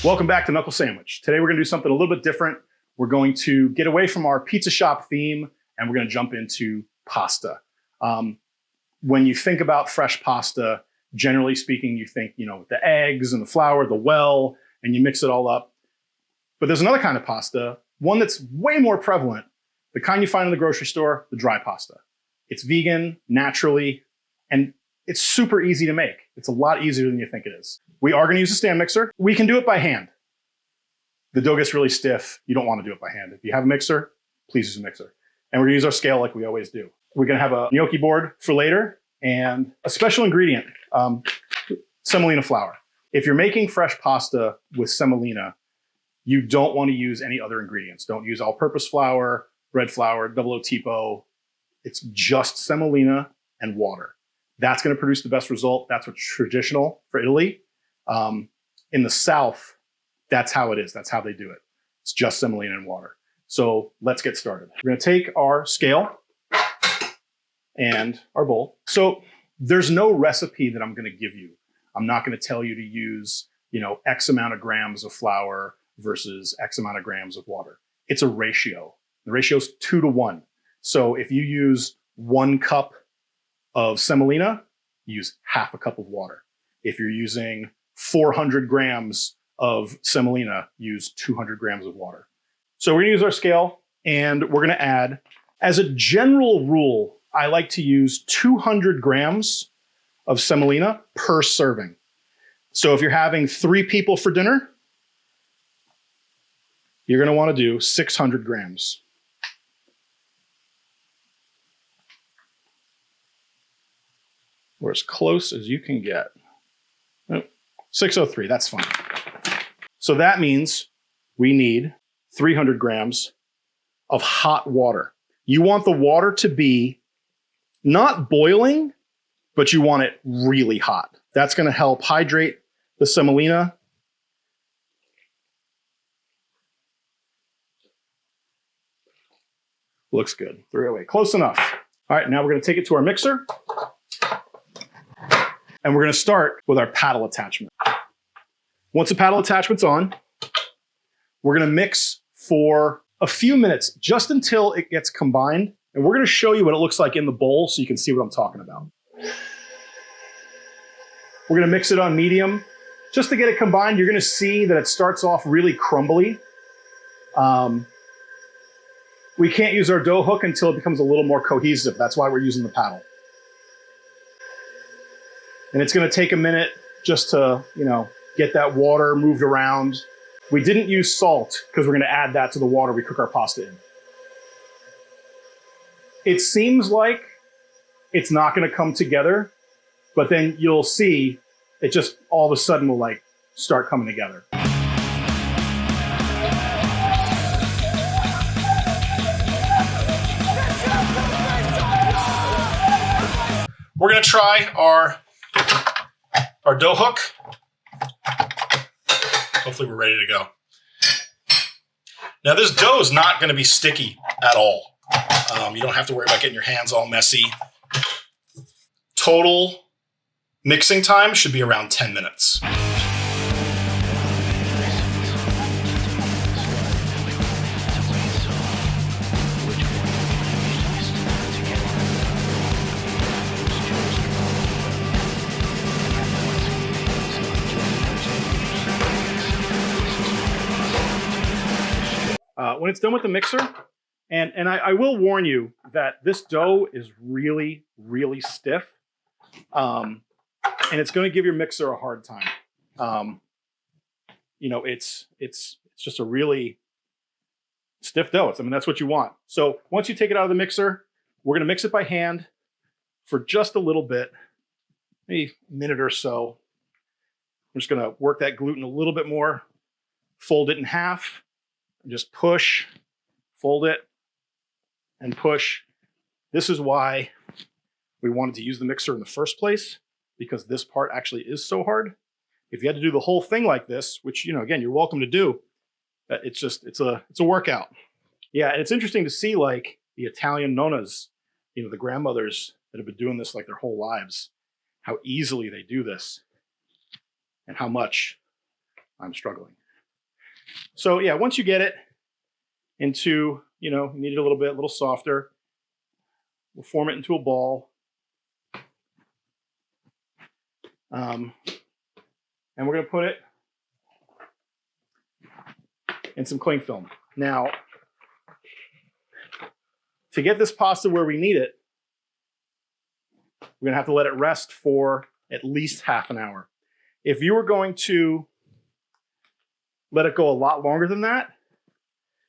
Welcome back to Knuckle Sandwich. Today we're gonna do something a little bit different. We're going to get away from our pizza shop theme and we're gonna jump into pasta. When you think about fresh pasta, generally speaking, you think, with the eggs and the flour, the well, and you mix it all up. But there's another kind of pasta, one that's way more prevalent, the kind you find in the grocery store, the dry pasta. It's vegan, naturally, and it's super easy to make. It's a lot easier than you think it is. We are gonna use a stand mixer. We can do it by hand. The dough gets really stiff. You don't wanna do it by hand. If you have a mixer, please use a mixer. And we're gonna use our scale like we always do. We're gonna have a gnocchi board for later and a special ingredient, semolina flour. If you're making fresh pasta with semolina, you don't wanna use any other ingredients. Don't use all-purpose flour, red flour, double O tipo. It's just semolina and water. That's gonna produce the best result. That's what's traditional for Italy. In the South, that's how it is. That's how they do it. It's just semolina and water. So let's get started. We're gonna take our scale and our bowl. So there's no recipe that I'm gonna give you. I'm not gonna tell you to use, X amount of grams of flour versus X amount of grams of water. It's a ratio. The ratio is 2 to 1. So if you use 1 cup of semolina, use half a cup of water. If you're using 400 grams of semolina, use 200 grams of water. So we're gonna use our scale and we're gonna add, as a general rule, I like to use 200 grams of semolina per serving. So if you're having 3 people for dinner, you're gonna wanna do 600 grams. Or as close as you can get. Oh, 603, that's fine. So that means we need 300 grams of hot water. You want the water to be not boiling, but you want it really hot. That's gonna help hydrate the semolina. Looks good, 308, close enough. All right, now we're gonna take it to our mixer. And we're gonna start with our paddle attachment. Once the paddle attachment's on, we're gonna mix for a few minutes, just until it gets combined. And we're gonna show you what it looks like in the bowl so you can see what I'm talking about. We're gonna mix it on medium. Just to get it combined, you're gonna see that it starts off really crumbly. We can't use our dough hook until it becomes a little more cohesive. That's why we're using the paddle. And it's gonna take a minute just to, get that water moved around. We didn't use salt because we're gonna add that to the water we cook our pasta in. It seems like it's not gonna come together, but then you'll see it just all of a sudden will start coming together. We're gonna try our dough hook. Hopefully we're ready to go. Now this dough is not gonna be sticky at all. You don't have to worry about getting your hands all messy. Total mixing time should be around 10 minutes. When it's done with the mixer, and I will warn you that this dough is really, really stiff, and it's going to give your mixer a hard time. It's just a really stiff dough. That's what you want. So once you take it out of the mixer, we're going to mix it by hand for just a little bit, maybe a minute or so. I'm just going to work that gluten a little bit more, fold it in half. Just push, fold it, and push. This is why we wanted to use the mixer in the first place, because this part actually is so hard. If you had to do the whole thing like this, which, again, you're welcome to do, it's a workout. Yeah, and it's interesting to see the Italian nonnas, the grandmothers that have been doing this their whole lives, how easily they do this and how much I'm struggling. So yeah, once you get it into, you know, you need it a little softer, we'll form it into a ball. And we're going to put it in some cling film. Now, to get this pasta where we need it, we're going to have to let it rest for at least half an hour. If you were going to let it go a lot longer than that,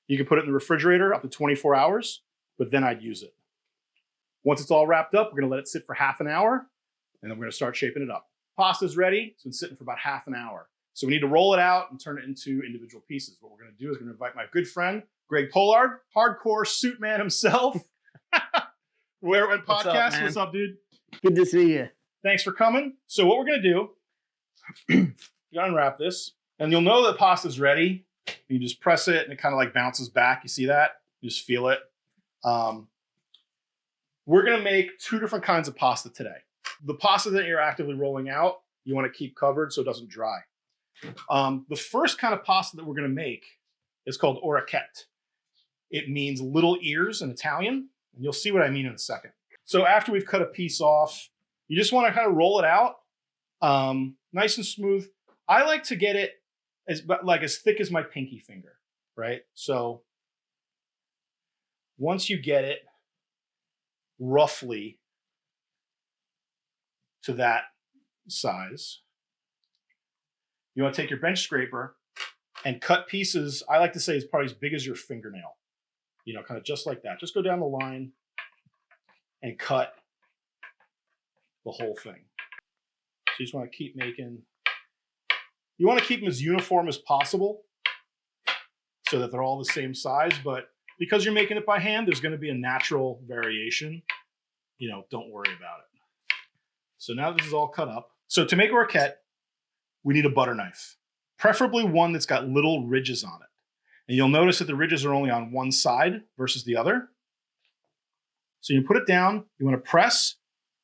you can put it in the refrigerator up to 24 hours, but then I'd use it. Once it's all wrapped up, we're going to let it sit for half an hour, and then we're going to start shaping it up. Pasta's ready. It's been sitting for about half an hour. So we need to roll it out and turn it into individual pieces. What we're going to do is we're going to invite my good friend, Greg Pollard, hardcore suit man himself. Where It Went Podcast. What's up, dude? Good to see you. Thanks for coming. So what we're going to do, you unwrap this, and you'll know that pasta's ready. You just press it, and it kind of like bounces back. You see that? You just feel it. We're going to make two different kinds of pasta today. The pasta that you're actively rolling out, you want to keep covered so it doesn't dry. The first kind of pasta that we're going to make is called Orecchiette. It means little ears in Italian, and you'll see what I mean in a second. So after we've cut a piece off, you just want to kind of roll it out, nice and smooth. I like to get it as thick as my pinky finger, right? So once you get it roughly to that size, you want to take your bench scraper and cut pieces. I like to say it's probably as big as your fingernail, you know, kind of just like that. Just go down the line and cut the whole thing. So you just want to keep making, you want to keep them as uniform as possible so that they're all the same size, but because you're making it by hand, there's going to be a natural variation. You know, don't worry about it. So now this is all cut up. So to make Orecchiette, we need a butter knife, preferably one that's got little ridges on it. And you'll notice that the ridges are only on one side versus the other. So you put it down, you want to press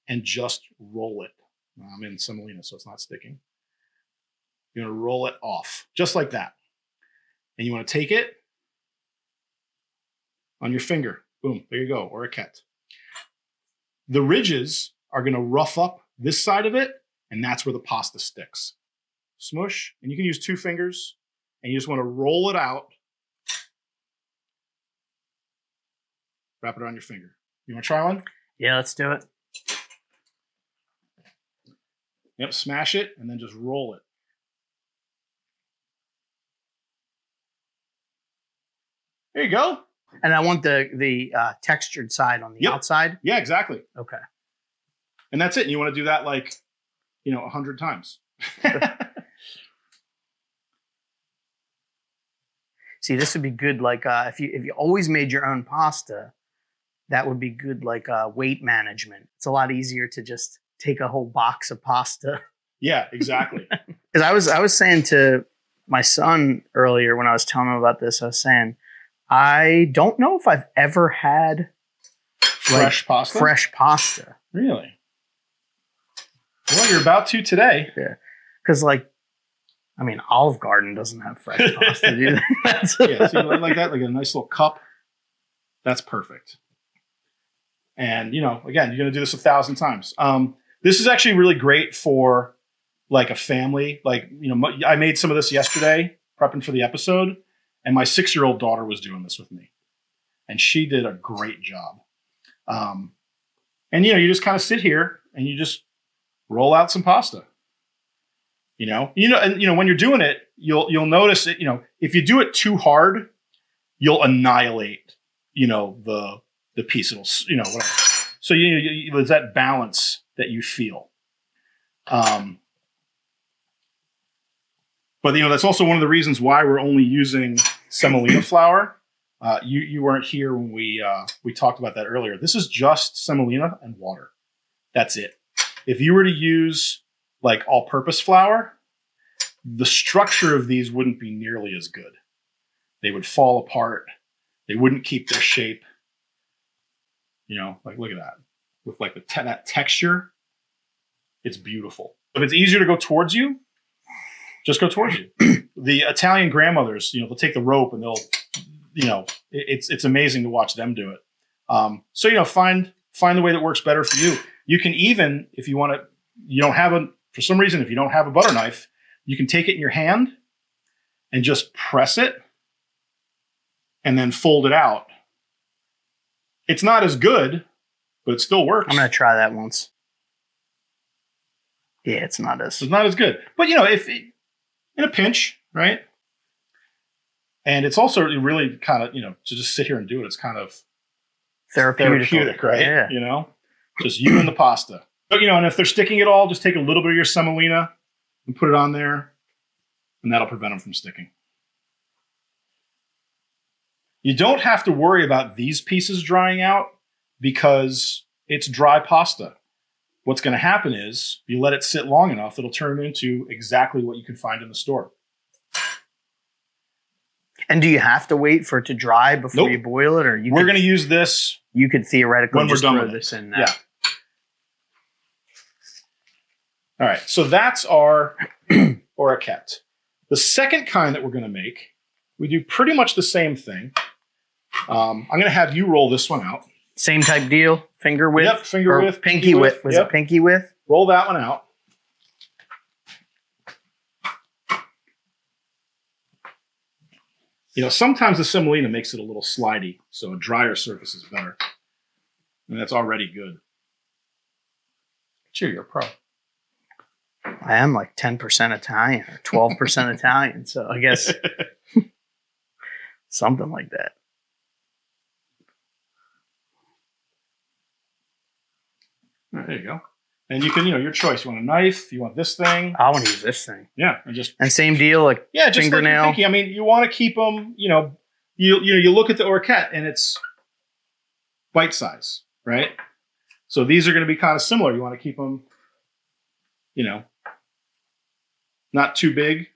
and just roll it. I'm in Semolina, so it's not sticking. You're going to roll it off, just like that. And you want to take it on your finger. Boom, there you go, Orecchiette. The ridges are going to rough up this side of it, and that's where the pasta sticks. Smush, and you can use 2 fingers, and you just want to roll it out. Wrap it around your finger. You want to try one? Yeah, let's do it. Yep, smash it, and then just roll it. There you go. And I want the textured side on the outside. Yeah, exactly. Okay. And that's it. And you want to do that 100 times. See, this would be good. If you always made your own pasta, that would be good. Weight management. It's a lot easier to just take a whole box of pasta. Yeah, exactly. Because I was saying to my son earlier when I was telling him about this, I was saying, I don't know if I've ever had fresh pasta. Fresh pasta. Really? Well, you're about to today. Yeah. Because Olive Garden doesn't have fresh pasta, do they? Yeah, see, like that, like a nice little cup. That's perfect. And, again, you're going to do this 1,000 times. This is actually really great for a family. I made some of this yesterday, prepping for the episode, and my 6-year-old daughter was doing this with me. And she did a great job. And, you just kind of sit here and you just roll out some pasta. And when you're doing it, you'll notice it. If you do it too hard, you'll annihilate, the piece. It'll, whatever. So there's that balance that you feel. But that's also one of the reasons why we're only using semolina flour. You weren't here when we talked about that earlier. This is just semolina and water. That's it. If you were to use all-purpose flour, the structure of these wouldn't be nearly as good. They would fall apart. They wouldn't keep their shape. Look at that. With that texture, it's beautiful. If it's easier to go towards you, just go towards you. The Italian grandmothers, they'll take the rope and they'll, it's amazing to watch them do it. So, find the way that works better for you. You can even, if you want to, for some reason, if you don't have a butter knife, you can take it in your hand and just press it and then fold it out. It's not as good, but it still works. I'm going to try that once. Yeah, it's not as good. But, if in a pinch, right? And it's also really kind of, to just sit here and do it, it's kind of therapeutic, right? Yeah. Just you and the pasta. But, and if they're sticking at all, just take a little bit of your semolina and put it on there, and that'll prevent them from sticking. You don't have to worry about these pieces drying out because it's dry pasta. What's going to happen is you let it sit long enough, it'll turn into exactly what you can find in the store. And do you have to wait for it to dry before you boil it, or we're going to use this? You could theoretically when just we're done throw with this in now. Yeah. All right, so that's our Orecchiette. The second kind that we're going to make, we do pretty much the same thing. I'm going to have you roll this one out. Same type deal, finger width. Yep, finger width, pinky width. Was it pinky width? Roll that one out. Sometimes the semolina makes it a little slidey, so a drier surface is better. And that's already good. Sure, you're a pro. I am like 10% Italian or 12% Italian, so I guess something like that. There you go. And you can, your choice. You want a knife? You want this thing? I want to use this thing. Yeah, and same deal, like just fingernail. Like your pinky. You want to keep them. You look at the Orecchiette and it's bite size, right? So these are going to be kind of similar. You want to keep them, not too big.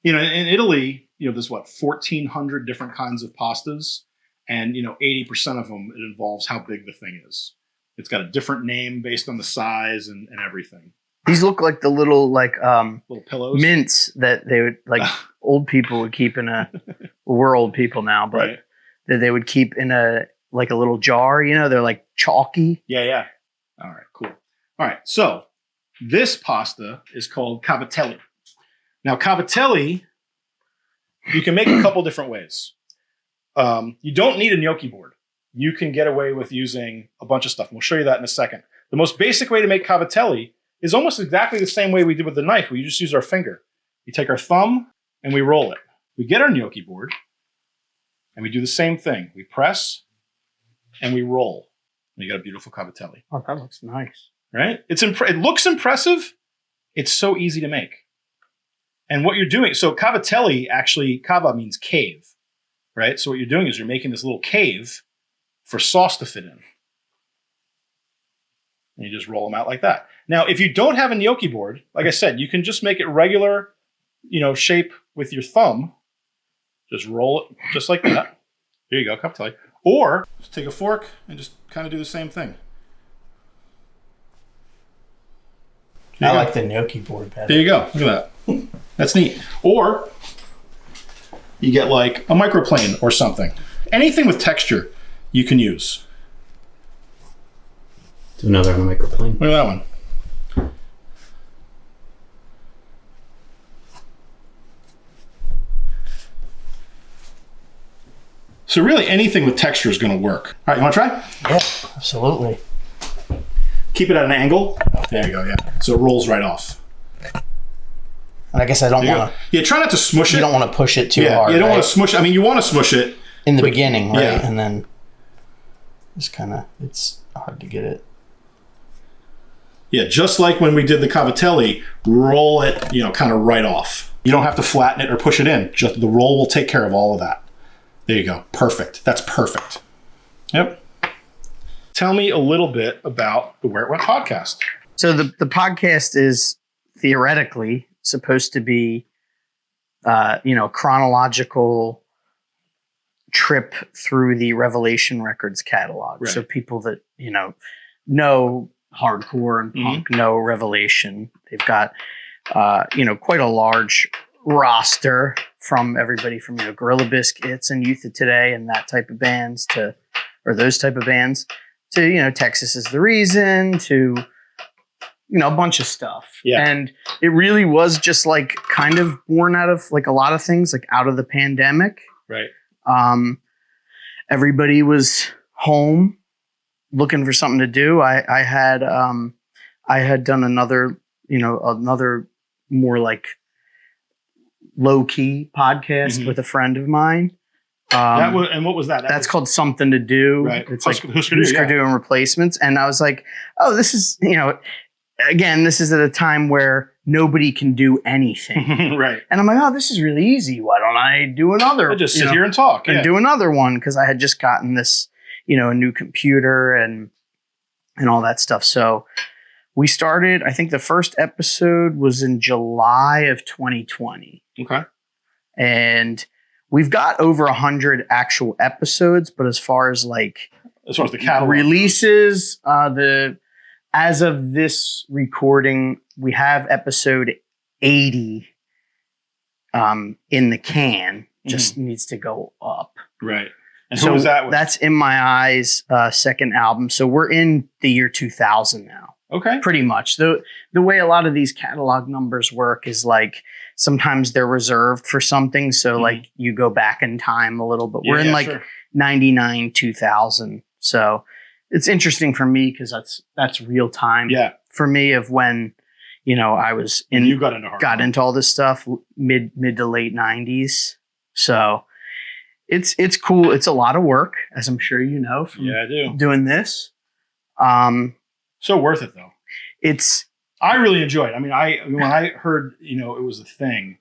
In Italy, there's 1,400 different kinds of pastas, and 80% of them it involves how big the thing is. It's got a different name based on the size and everything. These look like the little little pillows, mints that they would old people would keep in a. Well, we're old people now, but right. That they would keep in a little jar. They're like chalky. Yeah. All right, cool. All right, so this pasta is called Cavatelli. Now, Cavatelli, you can make a couple different ways. You don't need a gnocchi board. You can get away with using a bunch of stuff. And we'll show you that in a second. The most basic way to make Cavatelli is almost exactly the same way we did with the knife. We just use our finger. We take our thumb and we roll it. We get our gnocchi board and we do the same thing. We press and we roll. And you got a beautiful Cavatelli. Oh, that looks nice. Right? It looks impressive. It's so easy to make. And what you're doing, so Cavatelli, actually, cava means cave, right? So what you're doing is you're making this little cave for sauce to fit in. And you just roll them out like that. Now, if you don't have a gnocchi board, like I said, you can just make it regular, shape with your thumb. Just roll it just like that. Here you go, Cavatelli. Or just take a fork and just kind of do the same thing. I like the gnocchi board better. There you go. Look at that. That's neat. Or you get like a microplane or something. Anything with texture you can use. Do another on a microplane. Look at that one. So really anything with texture is going to work. All right, you want to try? Yeah, absolutely. Keep it at an angle. There you go, yeah. So it rolls right off. I guess I don't want to. Yeah, try not to smush it. You don't want to push it too hard. You don't want to smush it. I mean, you want to smush it. In the beginning, right? Yeah. And then just kind of, it's hard to get it. Yeah, just like when we did the Cavatelli, roll it, kind of right off. You don't have to flatten it or push it in. Just the roll will take care of all of that. There you go. Perfect. That's perfect. Yep. Tell me a little bit about the Where It Went podcast. So the podcast is theoretically supposed to be, chronological trip through the Revelation Records catalog. Right. So people that, know hardcore and punk know Revelation. They've got quite a large roster from everybody from, Gorilla Biscuits and Youth of Today and that type of bands those type of bands to, Texas is the Reason to, a bunch of stuff. Yeah. And it really was just like kind of born out of like a lot of things, like out of the pandemic. Right. Everybody was home looking for something to do. I had done another more like low key podcast with a friend of mine. And what was that? That's called Something to Do. Right. It's Husker Du and Replacements. And I was like, oh, this is, again, this is at a time where nobody can do anything. Right. And I'm like, oh, this is really easy. Why don't I do another? I just sit here and talk. And do another one, because I had just gotten this, a new computer and all that stuff. So we started, I think the first episode was in July of 2020. Okay. And we've got over 100 actual episodes, but as far as the catalog releases, as of this recording, we have episode 80 in the can. Just needs to go up. Right. And who was that with? That's In My Eyes' second album. So we're in the year 2000 now. Okay. Pretty much. The way a lot of these catalog numbers work is like sometimes they're reserved for something. So like you go back in time a little, but we're in 99, 2000. So it's interesting for me because that's real time. Yeah. For me of when, I was you got into hardcore. Got into all this stuff mid to late 90s. So it's cool. It's a lot of work, as I'm sure you know from I do. Doing this. So worth it though. I really enjoy it. I mean, when I heard, it was a thing,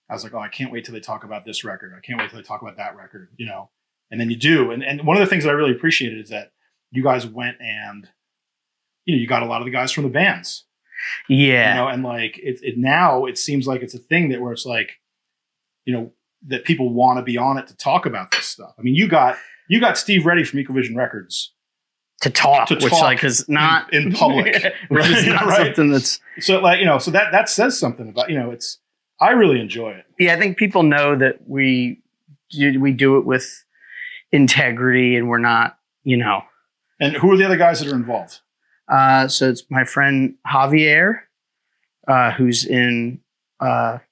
I was like, oh, I can't wait till they talk about this record. I can't wait till they talk about that record, and then you do. And one of the things that I really appreciated is that you guys went and, you got a lot of the guys from the bands. Yeah. And like it now it seems like it's a thing where it's like, that people want to be on it to talk about this stuff. I mean, you got Steve Reddy from Ecovision Records to talk, which like is not in public, which is not something that's so like, so that says something about, I really enjoy it. Yeah. I think people know that we do it with integrity and we're not, And who are the other guys that are involved? So it's my friend Javier, who's in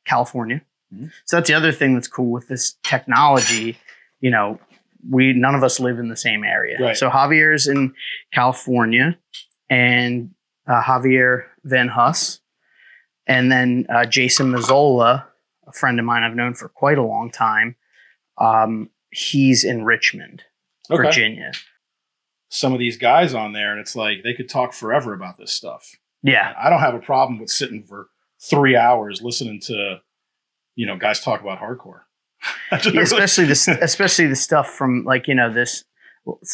California. Mm-hmm. So that's the other thing that's cool with this technology. None of us live in the same area. Right. So Javier's in California, and Javier Van Huss, and then Jason Mazzola, a friend of mine I've known for quite a long time. He's in Richmond, Virginia. Some of these guys on there, and it's like they could talk forever about this stuff. Yeah. I don't have a problem with sitting for 3 hours listening to, guys talk about hardcore. Especially the stuff from like, this,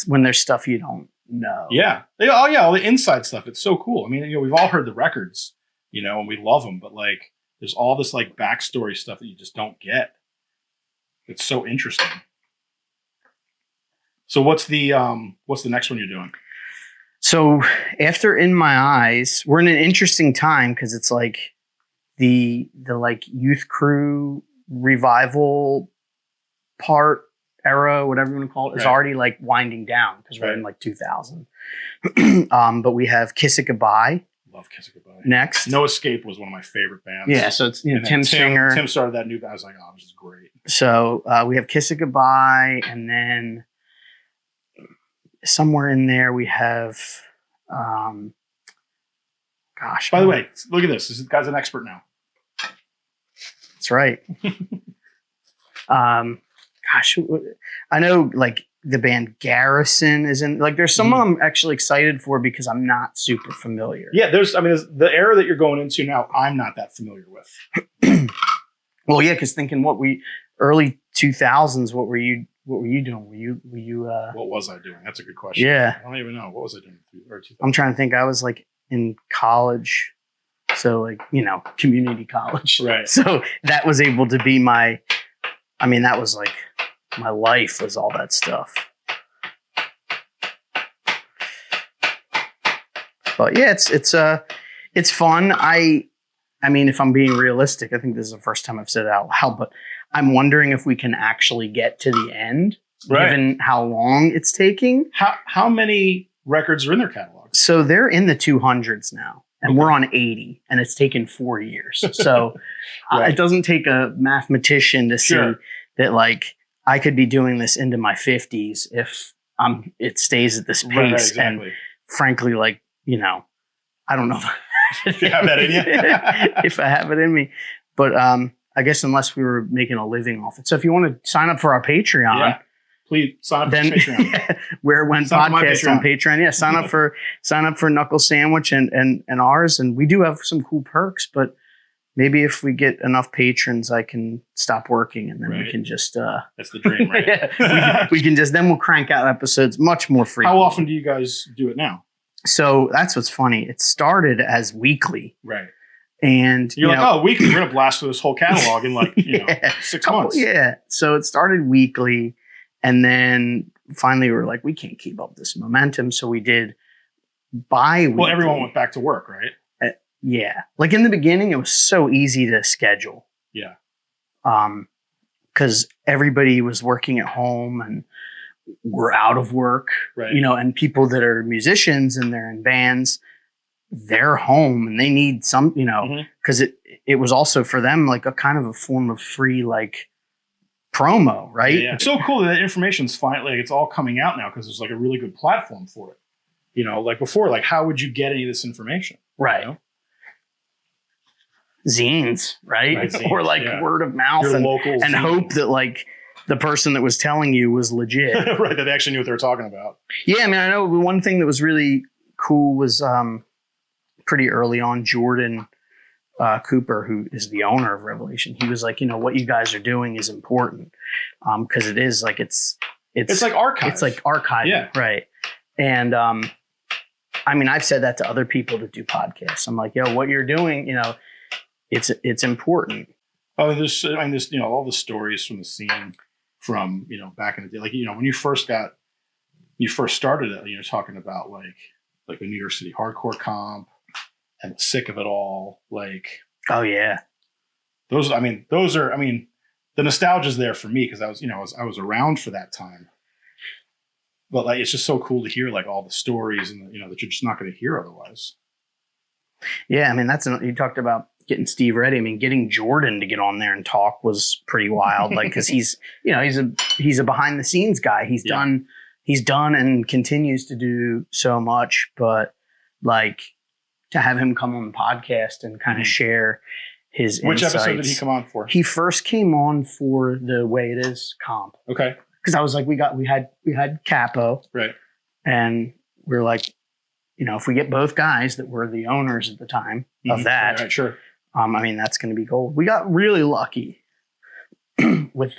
when there's stuff you don't know. Yeah. All the inside stuff. It's so cool. I mean, we've all heard the records, and we love them, but like there's all this like backstory stuff that you just don't get. It's so interesting. So what's the next one you're doing? So after In My Eyes, we're in an interesting time because it's like the like youth crew revival part era, whatever you want to call it, is already like winding down because we're in like 2000. But we have Kiss It Goodbye. Love Kiss It Goodbye. Next. No Escape was one of my favorite bands. Yeah, so it's Tim Singer. Tim started that new band. I was like, oh, this is great. So we have Kiss It Goodbye, and then somewhere in there we have by the way, look at this guy's an expert now. That's right. I know like the band Garrison is in, like there's some I'm actually excited for because I'm not super familiar. Yeah, there's the era that you're going into now, I'm not that familiar with. Well, yeah, because thinking early 2000s, what were you doing? Were you what was I doing? That's a good question. Yeah. I don't even know. What was I doing? I'm trying to think. I was like in college. So like, community college. Right. So that was able to be that was like my life was all that stuff. But yeah, it's fun. I mean, if I'm being realistic, I think this is the first time I've said it out loud, but I'm wondering if we can actually get to the end, given how long it's taking. How many records are in their catalog? So they're in the 200s now, and we're on 80, and it's taken 4 years. So it doesn't take a mathematician to see that, like, I could be doing this into my 50s if it stays at this pace. Right, exactly. And frankly, like, you know, I don't know if you have that in you. if I have it in me. But I guess unless we were making a living off it. So if you want to sign up for our Patreon, please sign up for Patreon. Where It Went podcast on Patreon. Yeah, sign up for Knuckle Sandwich and ours. And we do have some cool perks, but maybe if we get enough patrons, I can stop working and then we can just that's the dream, right? we can just then we'll crank out episodes much more frequently. How often do you guys do it now? So that's what's funny. It started as weekly. Right. And you're like, oh, weekly, we're gonna blast through this whole catalog in like 6 months. Yeah. So it started weekly, and then finally we were like, we can't keep up this momentum. So we did bi-weekly. Well, everyone went back to work, right? Yeah. Like in the beginning, it was so easy to schedule. Yeah. Because everybody was working at home and we're out of work, right? You know, and people that are musicians and they're in bands, they're home and they need some, you know, because it was also for them like a kind of a form of free like promo, right? Yeah. It's so cool that information's finally like it's all coming out now because there's like a really good platform for it. You know, like before, like how would you get any of this information? Right. You know? Zines, right? Zines, or like word of mouth and hope that like the person that was telling you was legit. Right, that they actually knew what they were talking about. Yeah, I mean, I know one thing that was really cool was pretty early on, Jordan Cooper, who is the owner of Revelation, he was like, you know, what you guys are doing is important because it is like it's like archive. It's like archiving, right? And I mean, I've said that to other people that do podcasts. I'm like, yo, what you're doing, you know, it's important. Oh, there's you know, all the stories from the scene from, you know, back in the day, like, you know, when you first started it, you're talking about like the New York City hardcore comp and the sick of it all, like, oh yeah, those are the nostalgia's there for me because I was around for that time, but like it's just so cool to hear like all the stories and you know that you're just not going to hear otherwise. Yeah, I mean you talked about getting Steve ready. I mean, getting Jordan to get on there and talk was pretty wild. Like, because he's a behind the scenes guy. He's done and continues to do so much. But like to have him come on the podcast and kind of share his Which insights. episode did he come on for? He first came on for the Way It Is comp. Okay. Because I was like, we had Capo, right, and we were like, you know, if we get both guys that were the owners at the time of that, right, sure. I mean, that's going to be gold. We got really lucky with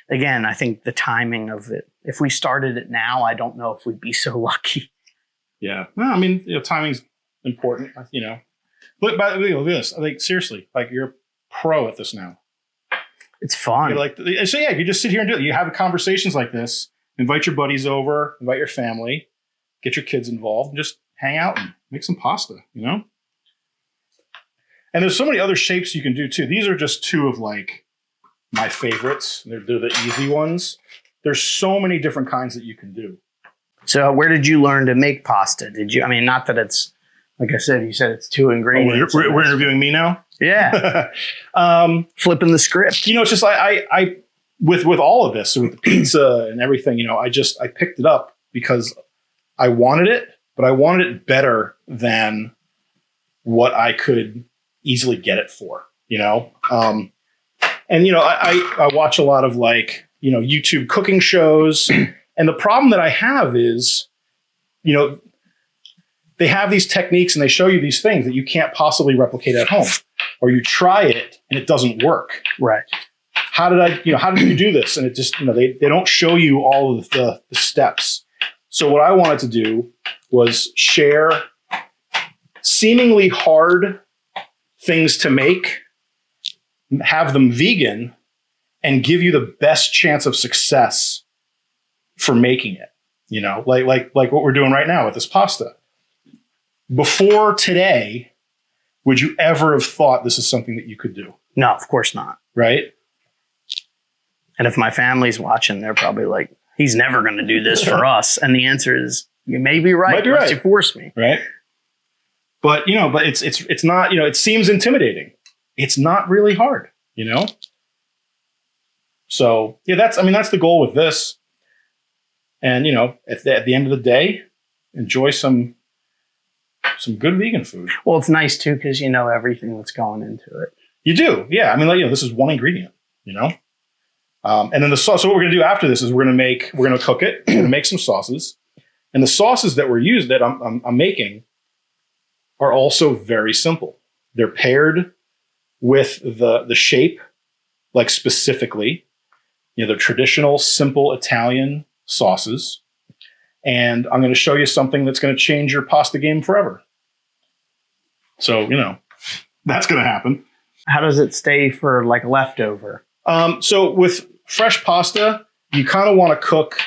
again, I think the timing of it. If we started it now, I don't know if we'd be so lucky. Yeah. No, I mean, you know, timing's important, you know. But by the way, this, like, seriously, like you're a pro at this now. It's fun. You're like, so yeah, if you just sit here and do it, you have conversations like this, invite your buddies over, invite your family, get your kids involved, and just hang out and make some pasta, you know? And there's so many other shapes you can do too. These are just two of like my favorites. They're the easy ones. There's so many different kinds that you can do. So where did you learn to make pasta? Did you, I mean, not that it's, like I said, you said it's 2 ingredients. We're interviewing me now? Yeah. Flipping the script. You know, it's just I with all of this, with the pizza and everything, you know, I picked it up because I wanted it, but I wanted it better than what I could easily get it for, you know? And, you know, I watch a lot of like, you know, YouTube cooking shows. And the problem that I have is, you know, they have these techniques and they show you these things that you can't possibly replicate at home, or you try it and it doesn't work. Right. How did you do this? And it just, you know, they don't show you all of the steps. So what I wanted to do was share seemingly hard things to make, have them vegan, and give you the best chance of success for making it. You know, like what we're doing right now with this pasta. Before today, would you ever have thought this is something that you could do? No, of course not. Right? And if my family's watching, they're probably like, he's never going to do this for us. And the answer is, you may be right. Might be unless right. you force me. Right? But, but it's not, it seems intimidating. It's not really hard, So, yeah, that's the goal with this. And, at the end of the day, enjoy some good vegan food. Well, it's nice too, because you know everything that's going into it. You do. Yeah. This is one ingredient, and then the sauce. So what we're going to do after this is we're going to cook it. We're going to make some sauces. And the sauces that I'm making are also very simple. They're paired with the shape, like specifically, they're traditional, simple Italian sauces. And I'm going to show you something that's going to change your pasta game forever. So, that's going to happen. How does it stay for like leftover? So with fresh pasta, you kind of want to cook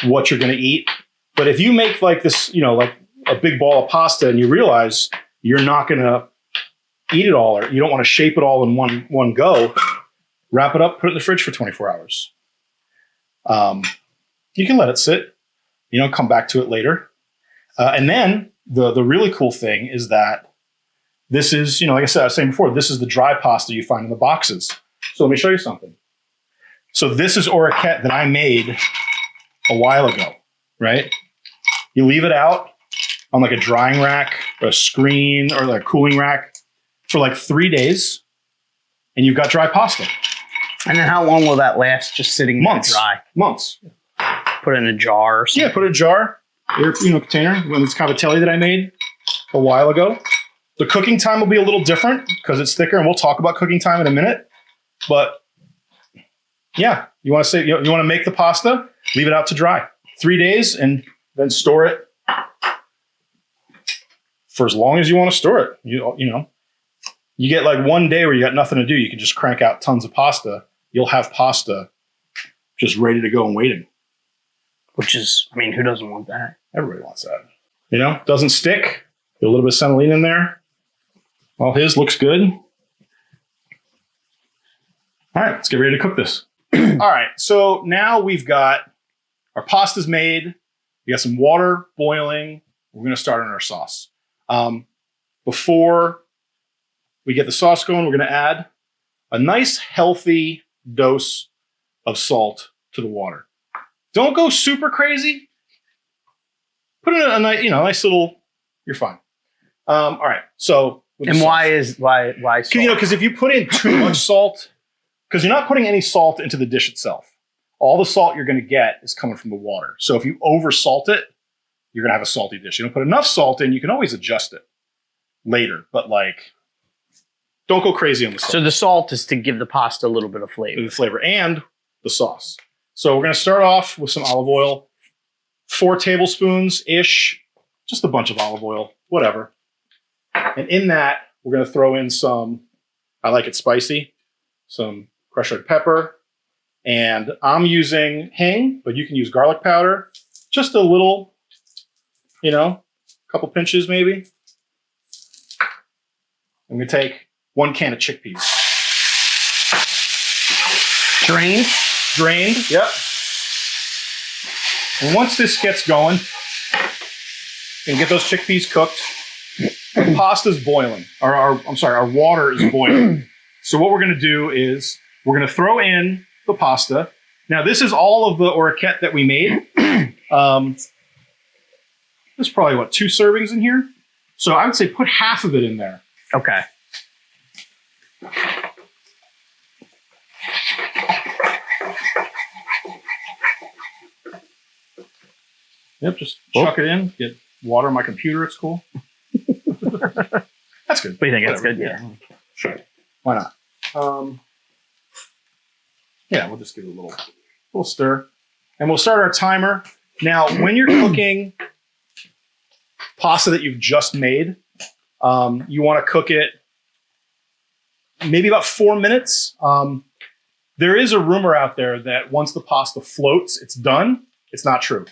what you're going to eat. But if you make like this, like a big ball of pasta and you realize you're not going to eat it all, or you don't want to shape it all in one go, wrap it up, put it in the fridge for 24 hours. You can let it sit, come back to it later. And then the really cool thing is that this is, like I was saying before, this is the dry pasta you find in the boxes. So let me show you something. So this is Orecchiette that I made a while ago, right? You leave it out on like a drying rack or a screen or like a cooling rack for like 3 days, and you've got dry pasta. And then how long will that last just sitting there dry? Months. Put it in a jar or something? Yeah, put it in a jar, container. When it's Cavatelli that I made a while ago. The cooking time will be a little different because it's thicker, and we'll talk about cooking time in a minute. But yeah, you want to make the pasta, leave it out to dry 3 days, and then store it for as long as you want to store it. You get like 1 day where you got nothing to do. You can just crank out tons of pasta. You'll have pasta just ready to go and waiting. Which is, who doesn't want that? Everybody wants that. Doesn't stick. Get a little bit of semolina in there. All his looks good. All right, let's get ready to cook this. All right, so now we've got our pasta's made. We got some water boiling. We're going to start on our sauce. Before we get the sauce going, we're going to add a nice healthy dose of salt to the water. Don't go super crazy. Put in a nice little. You're fine. All right. So, and why salt? Because if you put in too much salt, because you're not putting any salt into the dish itself, all the salt you're going to get is coming from the water. So if you over salt it, you're going to have a salty dish. You don't put enough salt in, you can always adjust it later, but don't go crazy on the salt. So the salt is to give the pasta a little bit of flavor. The flavor and the sauce. So we're going to start off with some olive oil, 4 tablespoons-ish, just a bunch of olive oil, whatever. And in that, we're going to throw in some, I like it spicy, some crushed red pepper. And I'm using Hing, but you can use garlic powder. Just a little, a couple pinches maybe. I'm going to take 1 can of chickpeas. Drained, yep. And once this gets going, and get those chickpeas cooked, the pasta's boiling. Our water is boiling. So what we're going to do is we're going to throw in the pasta. Now this is all of the Orecchiette that we made. There's probably 2 servings in here. So I would say put half of it in there. Okay. Yep, just chuck it in. Get water on my computer. It's cool. That's good. What do you think? Whatever. That's good? Yeah. Sure. Why not? Yeah, we'll just give it a little stir. And we'll start our timer. Now, when you're cooking pasta that you've just made, you want to cook it maybe about 4 minutes. There is a rumor out there that once the pasta floats, it's done. It's not true.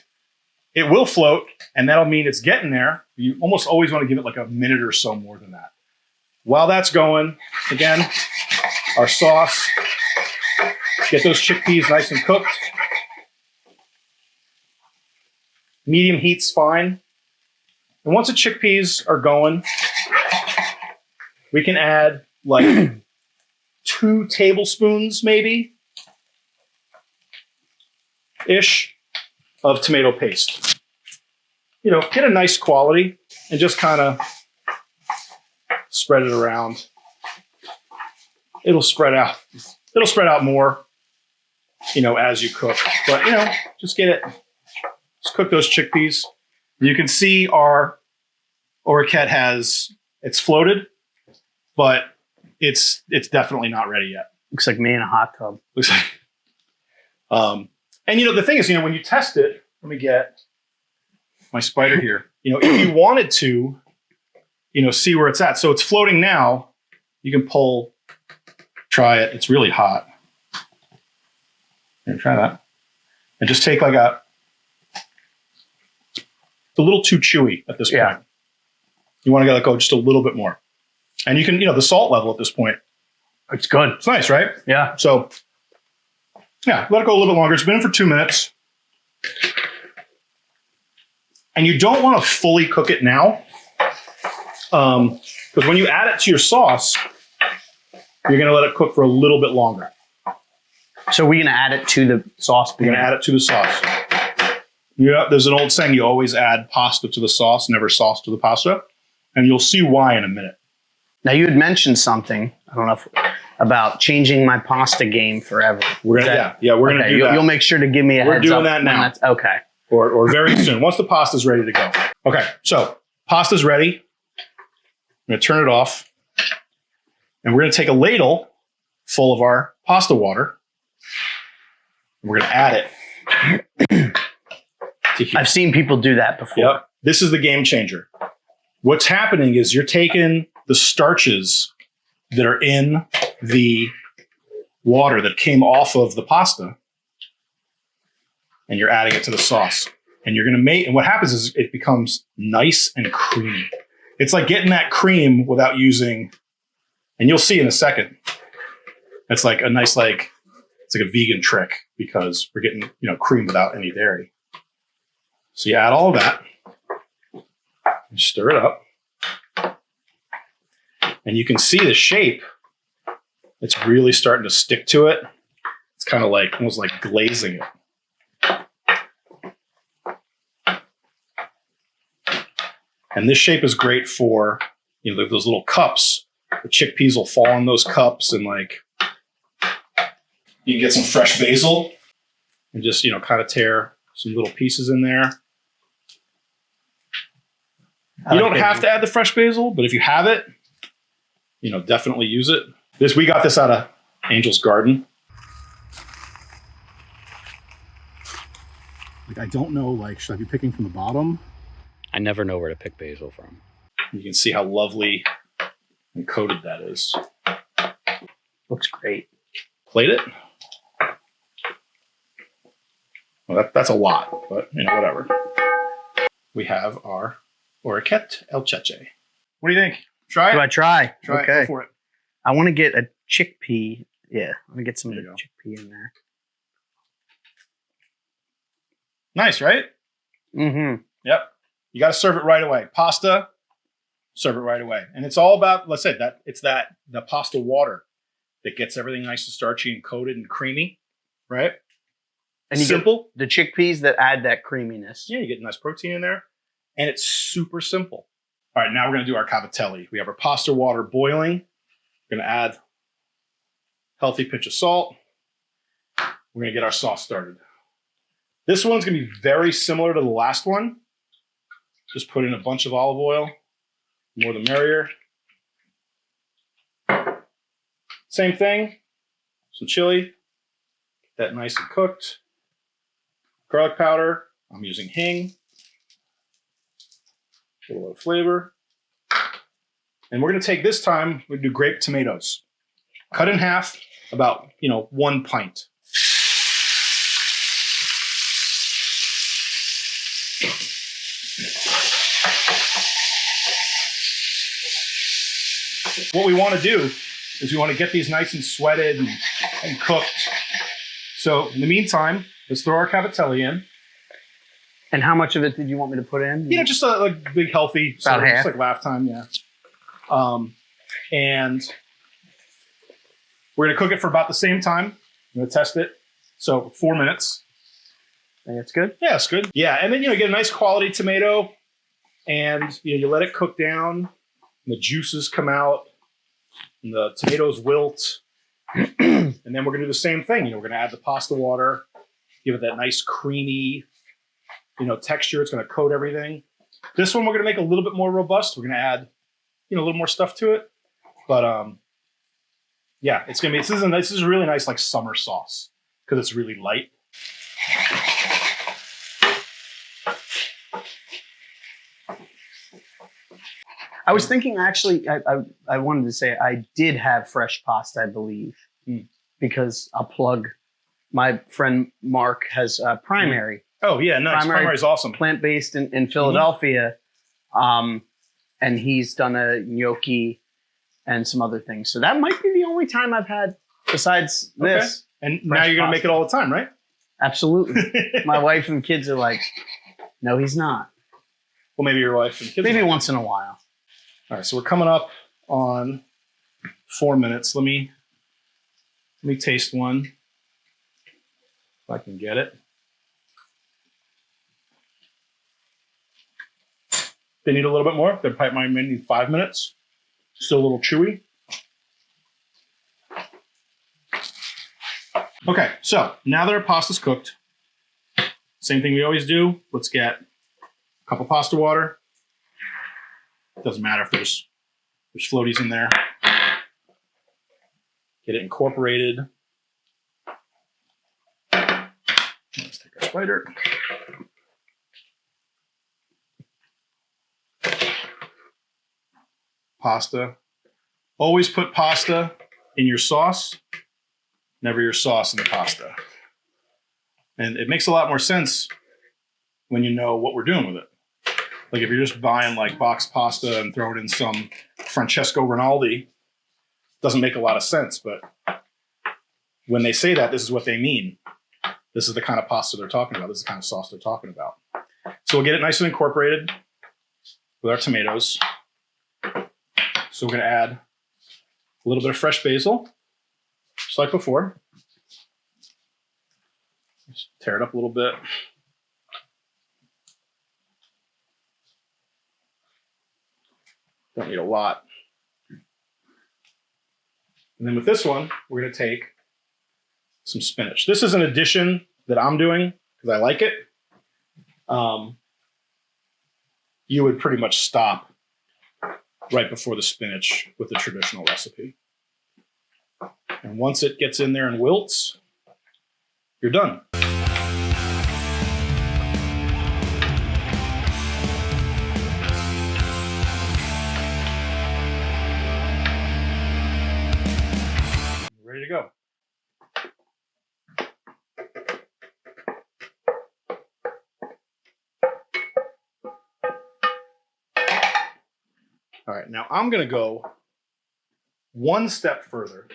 It will float, and that'll mean it's getting there. You almost always want to give it like a minute or so more than that. While that's going, again, our sauce, get those chickpeas nice and cooked. Medium heat's fine. And once the chickpeas are going, we can add like 2 tablespoons maybe ish of tomato paste. You know, get a nice quality and just kind of spread it around. It'll spread out. It'll spread out more, you know, as you cook. But, you know, just get it. Just cook those chickpeas. You can see our Orecchiette it's floated, but it's definitely not ready yet. Looks like me in a hot tub. Looks like. And, you know, the thing is, you know, when you test it, let me get my spider here. You know, if you wanted to, you know, see where it's at. So it's floating now. You can try it. It's really hot. Here, try that. And just take like it's a little too chewy at this point. You want to let go just a little bit more. And you can, you know, the salt level at this point. It's good. It's nice, right? Yeah. So, yeah, let it go a little bit longer. It's been in for 2 minutes. And you don't want to fully cook it now. Because when you add it to your sauce, you're going to let it cook for a little bit longer. So we're going to add it to the sauce? You're going to add it to the sauce. Yeah, there's an old saying, you always add pasta to the sauce, never sauce to the pasta. And you'll see why in a minute. Now, you had mentioned something, I don't know about changing my pasta game forever. We're gonna, we're going to do that. You'll make sure to give me a heads up. We're doing that now. Okay. Or very soon, once the pasta's ready to go. Okay, so pasta's ready. I'm going to turn it off. And we're going to take a ladle full of our pasta water. And we're going to add it. I've seen people do that before. Yep. This is the game changer. What's happening is you're taking the starches that are in the water that came off of the pasta and you're adding it to the sauce. And you're going to and what happens is it becomes nice and creamy. It's like getting that cream without using, and you'll see in a second. It's like a nice, it's like a vegan trick because we're getting, you know, cream without any dairy. So you add all of that, you stir it up, and you can see the shape. It's really starting to stick to it. It's kind of like, almost like glazing it. And this shape is great for, you know, those little cups. The chickpeas will fall in those cups, and like you can get some fresh basil and just, you know, kind of tear some little pieces in there. You don't have to add the fresh basil, but if you have it, you know, definitely use it. We got this out of Angel's garden. Like, I don't know, like, should I be picking from the bottom? I never know where to pick basil from. You can see how lovely and coated that is. Looks great. Plate it. Well, that's a lot, but, you know, whatever. We have our Orecchiette el Cheche. What do you think? Try it? Do I try? Try okay. it. Go for it. I want to get a chickpea. Yeah, let me get some of the There you chickpea in there. Nice, right? Mm-hmm. Yep. You got to serve it right away. Pasta, serve it right away. And it's all about, let's say that it's the pasta water that gets everything nice and starchy and coated and creamy, right? And you simple. Get the chickpeas that add that creaminess. Yeah, you get nice protein in there. And it's super simple. All right, now we're going to do our cavatelli. We have our pasta water boiling. We're going to add a healthy pinch of salt. We're going to get our sauce started. This one's going to be very similar to the last one. Just put in a bunch of olive oil. More the merrier. Same thing. Some chili. Get that nice and cooked. Garlic powder. I'm using Hing. Get a little flavor. And we're going to take this time, we're going to do grape tomatoes. Cut in half, about, 1 pint. what we want to do is we want to get these nice and sweated and cooked. So in the meantime, let's throw our cavatelli in. And how much of it did you want me to put in? You know, just a big healthy, about half. just like laugh time, yeah. And we're gonna cook it for about the same time. I'm gonna test it. So 4 minutes. Think it's good? Yeah, it's good. Yeah, and then you get a nice quality tomato, and you let it cook down, and the juices come out, and the tomatoes wilt, and then we're gonna do the same thing. We're gonna add the pasta water, give it that nice creamy, texture. It's gonna coat everything. This one we're gonna make a little bit more robust. We're gonna add, a little more stuff to it, but yeah, it's gonna be. This is a really nice like summer sauce because it's really light. I was thinking, actually, I wanted to say I did have fresh pasta, I believe, because I'll plug. My friend Mark has Primary. Oh, yeah, nice. Primary is awesome. Plant-based in Philadelphia, and he's done a gnocchi and some other things. So that might be the only time I've had, besides this. And now you're going to make it all the time, right? Absolutely. My wife and kids are like, no, he's not. Well, maybe your wife and kids. Maybe once in a while. All right, so we're coming up on 4 minutes. Let me taste one, if I can get it. They need a little bit more. Their pipe might need 5 minutes. Still a little chewy. Okay, so now that our pasta's cooked, same thing we always do. Let's get a cup of pasta water. Doesn't matter if there's floaties in there. Get it incorporated. Let's take our spider. Pasta. Always put pasta in your sauce, never your sauce in the pasta. And it makes a lot more sense when you know what we're doing with it. Like if you're just buying like boxed pasta and throwing in some Francesco Rinaldi, doesn't make a lot of sense. But when they say that, this is what they mean. This is the kind of pasta they're talking about. This is the kind of sauce they're talking about. So we'll get it nice and incorporated with our tomatoes. So we're going to add a little bit of fresh basil, just like before. Just tear it up a little bit. Don't need a lot. And then with this one, we're going to take some spinach. This is an addition that I'm doing because I like it. You would pretty much stop right before the spinach with the traditional recipe. And once it gets in there and wilts, you're done. Ready to go. All right, now I'm going to go one step further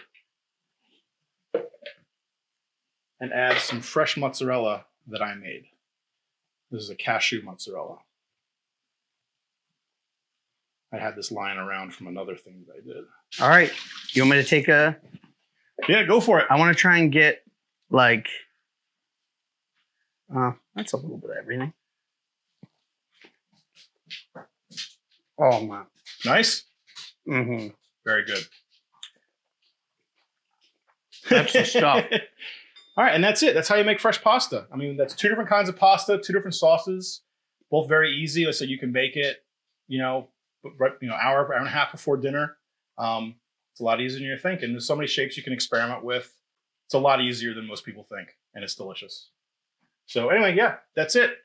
and add some fresh mozzarella that I made. This is a cashew mozzarella. I had this lying around from another thing that I did. All right. You want me to take a... Yeah, go for it. I want to try and get, like... that's a little bit of everything. Oh, my. Nice? Mm-hmm. Very good. That's the stuff. All right, and that's it. That's how you make fresh pasta. I mean, that's 2 different kinds of pasta, 2 different sauces, both very easy. So you can make it, hour and a half before dinner. It's a lot easier than you're thinking. There's so many shapes you can experiment with. It's a lot easier than most people think, and it's delicious. So anyway, yeah, that's it.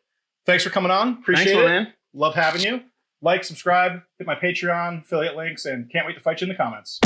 Thanks for coming on. Appreciate it. Man. Love having you. Like, subscribe, hit my Patreon, affiliate links, and can't wait to fight you in the comments.